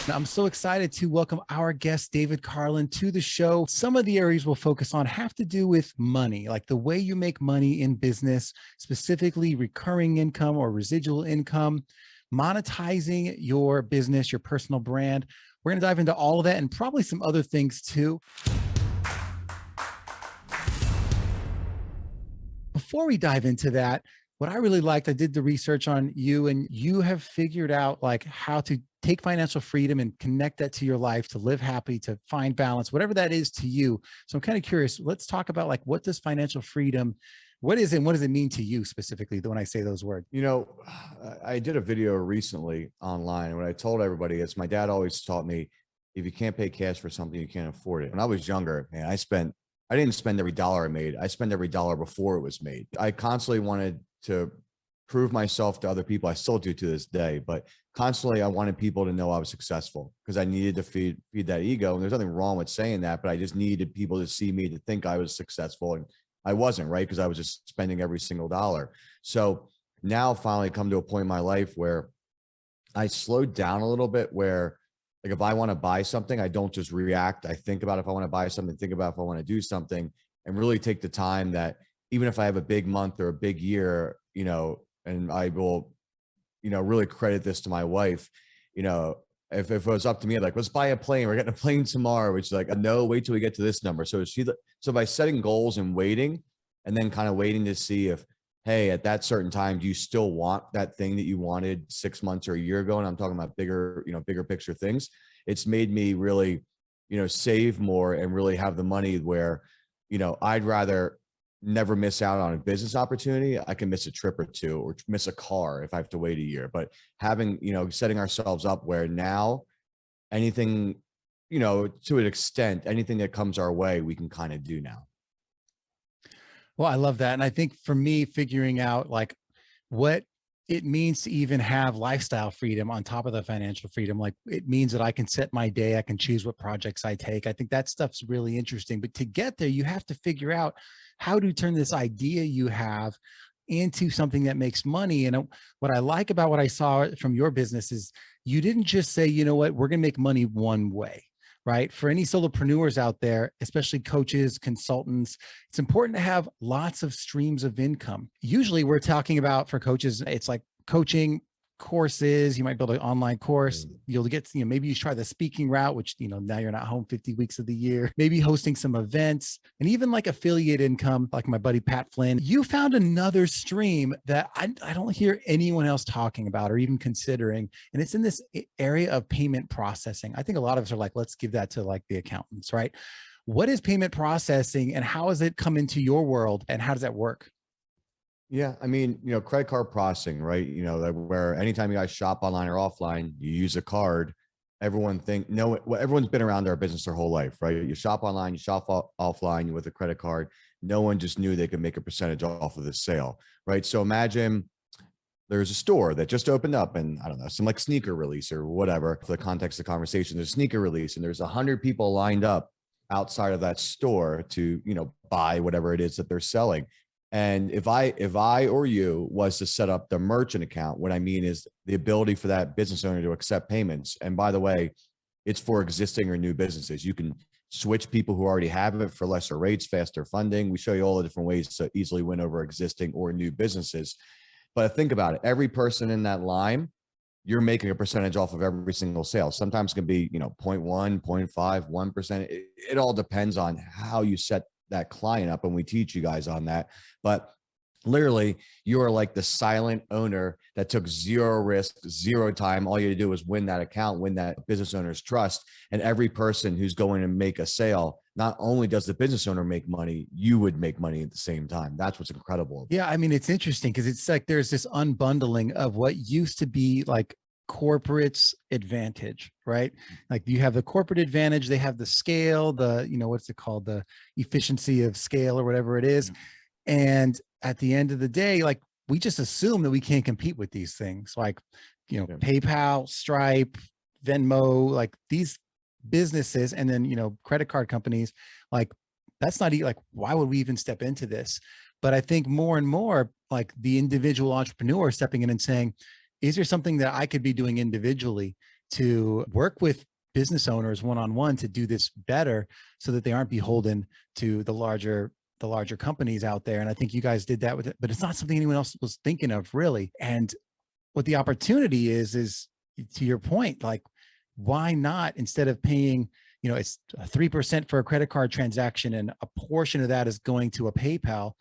I'm so excited to welcome our guest, David Carlin, to the show. Some of the areas we'll focus on have to do with money, like the way you make money in business, specifically recurring income or residual income, monetizing your business, your personal brand. We're going to dive into all of that and probably some other things too. Before we dive into that, what I really liked, I did the research on you, and you have figured out like how to take financial freedom and connect that to your life, to live happy, to find balance, whatever that is to you. So I'm kind of curious, let's talk about like, what does financial freedom, what is it? And what does it mean to you specifically when I say those words? You know, I did a video recently online, and what I told everybody is my dad always taught me, if you can't pay cash for something, you can't afford it. When I was younger, man, I didn't spend every dollar I made. I spent every dollar before it was made. I constantly wanted to prove myself to other people. I still do to this day, but constantly I wanted people to know I was successful because I needed to feed that ego. And there's nothing wrong with saying that, but I just needed people to see me, to think I was successful. And I wasn't, right? Because I was just spending every single dollar. So now finally come to a point in my life where I slowed down a little bit, where like if I want to buy something, I don't just react. I think about if I want to buy something, think about if I want to do something, and really take the time that even if I have a big month or a big year, and I will, really credit this to my wife, if it was up to me, I'd like, let's buy a plane. We're getting a plane tomorrow, which is like, no, wait till we get to this number. So by setting goals and waiting, and then kind of waiting to see if, hey, at that certain time, do you still want that thing that you wanted 6 months or a year ago? And I'm talking about bigger picture things. It's made me really, save more and really have the money where, I'd rather never miss out on a business opportunity. I can miss a trip or two, or miss a car if I have to wait a year. But having, setting ourselves up where now anything, to an extent, anything that comes our way, we can kind of do now. Well, I love that. And I think for me, figuring out like what it means to even have lifestyle freedom on top of the financial freedom, like it means that I can set my day, I can choose what projects I take. I think that stuff's really interesting. But to get there, you have to figure out how to turn this idea you have into something that makes money. And what I like about what I saw from your business is you didn't just say, you know what, we're going to make money one way. Right? For any solopreneurs out there, especially coaches, consultants, it's important to have lots of streams of income. Usually we're talking about, for coaches, it's like coaching courses. You might build an online course. You'll get, maybe you try the speaking route, which, now you're not home 50 weeks of the year, maybe hosting some events, and even like affiliate income, like my buddy, Pat Flynn. You found another stream that I don't hear anyone else talking about or even considering. And it's in this area of payment processing. I think a lot of us are like, let's give that to like the accountants, right? What is payment processing and how has it come into your world and how does that work? Yeah. I mean, credit card processing, right? Where anytime you guys shop online or offline, you use a card. Everyone's been around their business their whole life, right? You shop online, you shop offline with a credit card. No one just knew they could make a percentage off of the sale, right? So imagine there's a store that just opened up, and I don't know, some like sneaker release or whatever, for the context of the conversation, there's a sneaker release and there's 100 people lined up outside of that store to, buy whatever it is that they're selling. And if I or you was to set up the merchant account, what I mean is the ability for that business owner to accept payments. And by the way, it's for existing or new businesses. You can switch people who already have it for lesser rates, faster funding. We show you all the different ways to easily win over existing or new businesses. But think about it. Every person in that line, you're making a percentage off of every single sale. Sometimes it can be, 0.1, 0.5, 1%. It all depends on how you set that client up, and we teach you guys on that. But literally, you are like the silent owner that took zero risk, zero time. All you had to do was win that account, win that business owner's trust. And every person who's going to make a sale, not only does the business owner make money, you would make money at the same time. That's what's incredible. Yeah. I mean, it's interesting because it's like there's this unbundling of what used to be like corporate's advantage, right? Like you have the corporate advantage, they have the scale, the, what's it called? The efficiency of scale or whatever it is. And at the end of the day, like we just assume that we can't compete with these things like, PayPal, Stripe, Venmo, like these businesses, and then, credit card companies, like that's not like, why would we even step into this? But I think more and more like the individual entrepreneur stepping in and saying, is there something that I could be doing individually to work with business owners one-on-one to do this better so that they aren't beholden to the larger companies out there. And I think you guys did that with it, but it's not something anyone else was thinking of really. And what the opportunity is to your point, like, why not, instead of paying, it's 3% for a credit card transaction and a portion of that is going to a PayPal,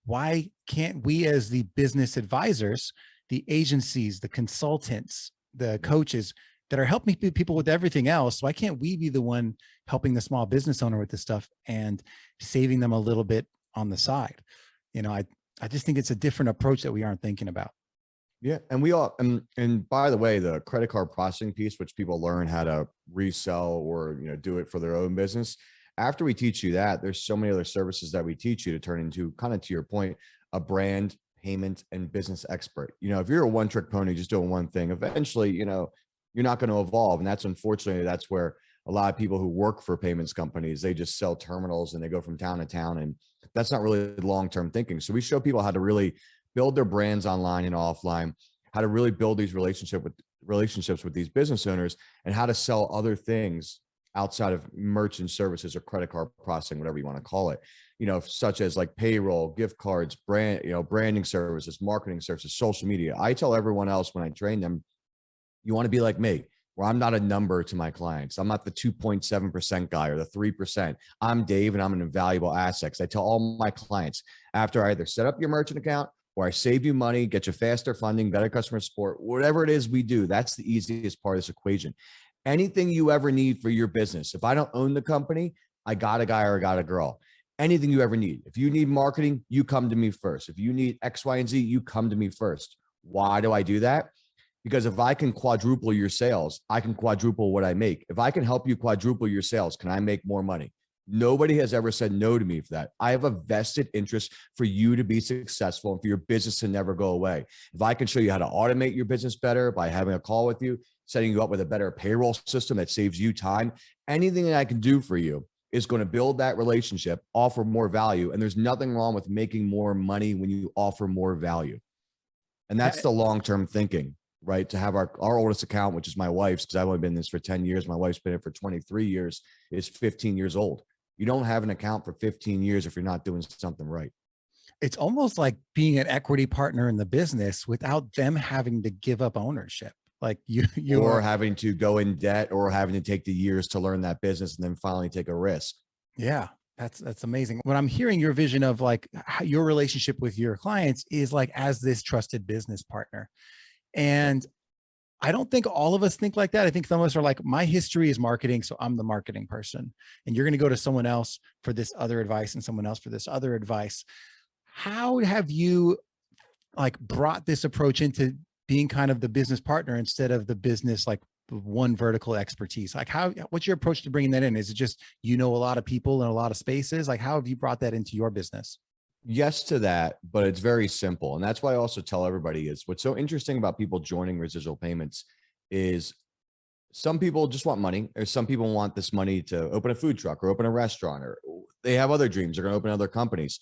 why can't we, as the business advisors, the agencies, the consultants, the coaches that are helping people with everything else, why can't we be the one helping the small business owner with this stuff and saving them a little bit on the side? I just think it's a different approach that we aren't thinking about. Yeah. And we all, and by the way, the credit card processing piece, which people learn how to resell or, do it for their own business. After we teach you that, there's so many other services that we teach you to turn into, kind of to your point, a brand, payment, and business expert. If you're a one-trick pony just doing one thing, eventually, you're not going to evolve. And that's where a lot of people who work for payments companies, they just sell terminals and they go from town to town. And that's not really long-term thinking. So we show people how to really build their brands online and offline, how to really build these relationships with these business owners, and how to sell other things outside of merchant services or credit card processing, whatever you want to call it, such as like payroll, gift cards, branding services, marketing services, social media. I tell everyone else when I train them, you want to be like me, where I'm not a number to my clients. I'm not the 2.7% guy or the 3%. I'm Dave and I'm an invaluable asset. 'Cause I tell all my clients, after I either set up your merchant account or I save you money, get you faster funding, better customer support, whatever it is we do, that's the easiest part of this equation. Anything you ever need for your business. If I don't own the company, I got a guy or I got a girl. Anything you ever need. If you need marketing, you come to me first. If you need X, Y, and Z, you come to me first. Why do I do that? Because if I can quadruple your sales, I can quadruple what I make. If I can help you quadruple your sales, can I make more money? Nobody has ever said no to me for that. I have a vested interest for you to be successful and for your business to never go away. If I can show you how to automate your business better by having a call with you, setting you up with a better payroll system that saves you time, anything that I can do for you is going to build that relationship, offer more value. And there's nothing wrong with making more money when you offer more value. And that's the long-term thinking, right? To have our oldest account, which is my wife's, because I've only been in this for 10 years. My wife's been in it for 23 years, is 15 years old. You don't have an account for 15 years if you're not doing something right. It's almost like being an equity partner in the business without them having to give up ownership. Like you or having to go in debt or having to take the years to learn that business and then finally take a risk. Yeah, that's amazing. When I'm hearing your vision of like how your relationship with your clients is like as this trusted business partner. And I don't think all of us think like that. I think some of us are like, my history is marketing, so I'm the marketing person. And you're going to go to someone else for this other advice and someone else for this other advice. How have you like brought this approach into being kind of the business partner instead of the business, like one vertical expertise? Like what's your approach to bringing that in? Is it just, a lot of people in a lot of spaces? Like how have you brought that into your business? Yes to that, but it's very simple. And that's why I also tell everybody is what's so interesting about people joining Residual Payments is some people just want money, or some people want this money to open a food truck or open a restaurant, or they have other dreams. They're going to open other companies.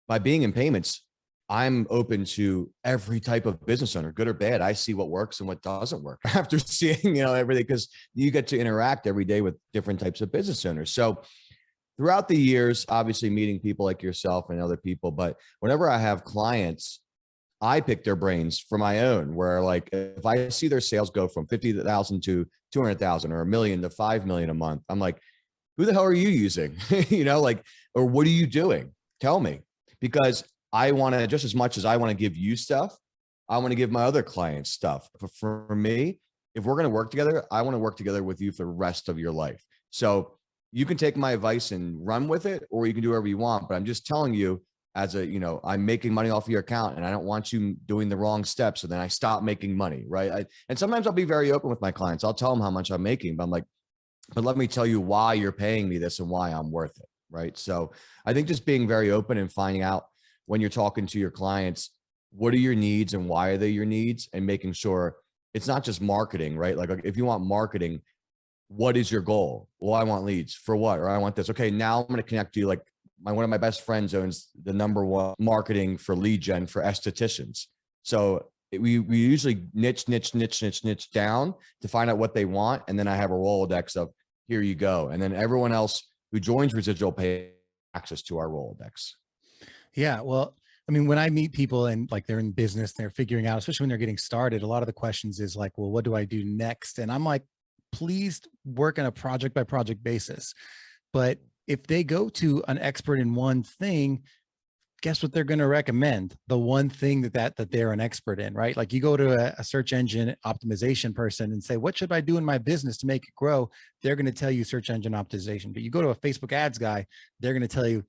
By being in payments, I'm open to every type of business owner, good or bad. I see what works and what doesn't work after seeing, everything, because you get to interact every day with different types of business owners. So throughout the years, obviously meeting people like yourself and other people, but whenever I have clients, I pick their brains for my own, where like, if I see their sales go from 50,000 to 200,000 or $1 million to 5 million a month, I'm like, who the hell are you using? Or what are you doing? Tell me, because I want to, just as much as I want to give you stuff, I want to give my other clients stuff. For me, if we're going to work together, I want to work together with you for the rest of your life. So you can take my advice and run with it, or you can do whatever you want. But I'm just telling you, as I'm making money off of your account and I don't want you doing the wrong steps. So then I stop making money. Right. And sometimes I'll be very open with my clients. I'll tell them how much I'm making, but I'm like, but let me tell you why you're paying me this and why I'm worth it. Right. So I think just being very open and finding out when you're talking to your clients, what are your needs and why are they your needs, and making sure it's not just marketing, right? Like if you want marketing, what is your goal? Well, I want leads for what? Or I want this. Okay, now I'm going to connect you. Like one of my best friends owns the #1 marketing for lead gen for estheticians. So we usually niche down to find out what they want. And then I have a Rolodex of here you go. And then everyone else who joins Residual pay access to our Rolodex. Yeah. Well, I mean, when I meet people and like they're in business, they're figuring out, especially when they're getting started, a lot of the questions is like, well, what do I do next? And I'm like, please work on a project by project basis. But if they go to an expert in one thing, guess what they're going to recommend? The one thing that they're an expert in, right? Like you go to a search engine optimization person and say, what should I do in my business to make it grow? They're going to tell you search engine optimization. But you go to a Facebook ads guy, they're going to tell you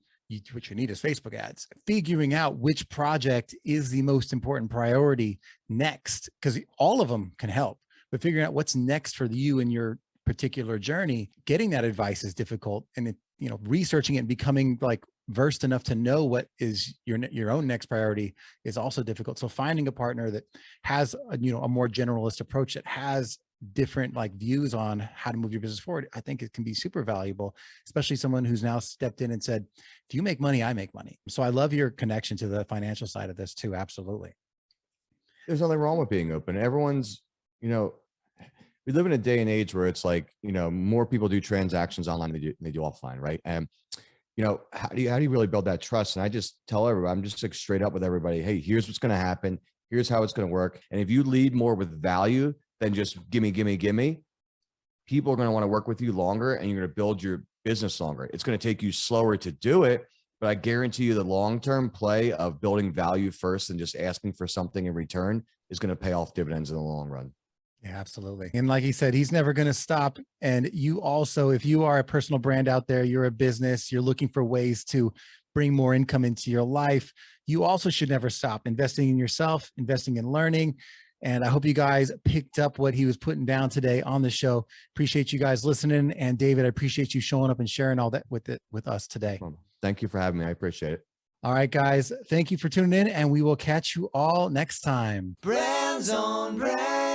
what you need is Facebook ads. Figuring out which project is the most important priority next, because all of them can help, but figuring out what's next for you in your particular journey, getting that advice is difficult. And it, researching it and becoming like versed enough to know what is your own next priority is also difficult. So finding a partner that has a more generalist approach, that has different like views on how to move your business forward, I think it can be super valuable, especially someone who's now stepped in and said, if you make money, I make money. So I love your connection to the financial side of this too. Absolutely. There's nothing wrong with being open. Everyone's, we live in a day and age where it's like, more people do transactions online than they do offline. Right. And, how do you really build that trust? And I just tell everybody, I'm just like straight up with everybody. Hey, here's what's going to happen. Here's how it's going to work. And if you lead more with value than just gimme, people are going to want to work with you longer, and you're going to build your business longer. It's going to take you slower to do it, but I guarantee you the long-term play of building value first and just asking for something in return is going to pay off dividends in the long run. Yeah, absolutely. And like he said, he's never going to stop. And you also, if you are a personal brand out there, you're a business, you're looking for ways to bring more income into your life, you also should never stop investing in yourself, investing in learning. And I hope you guys picked up what he was putting down today on the show. Appreciate you guys listening. And David, I appreciate you showing up and sharing all that with us today. Thank you for having me. I appreciate it. All right, guys. Thank you for tuning in, and we will catch you all next time. Brands on Brands.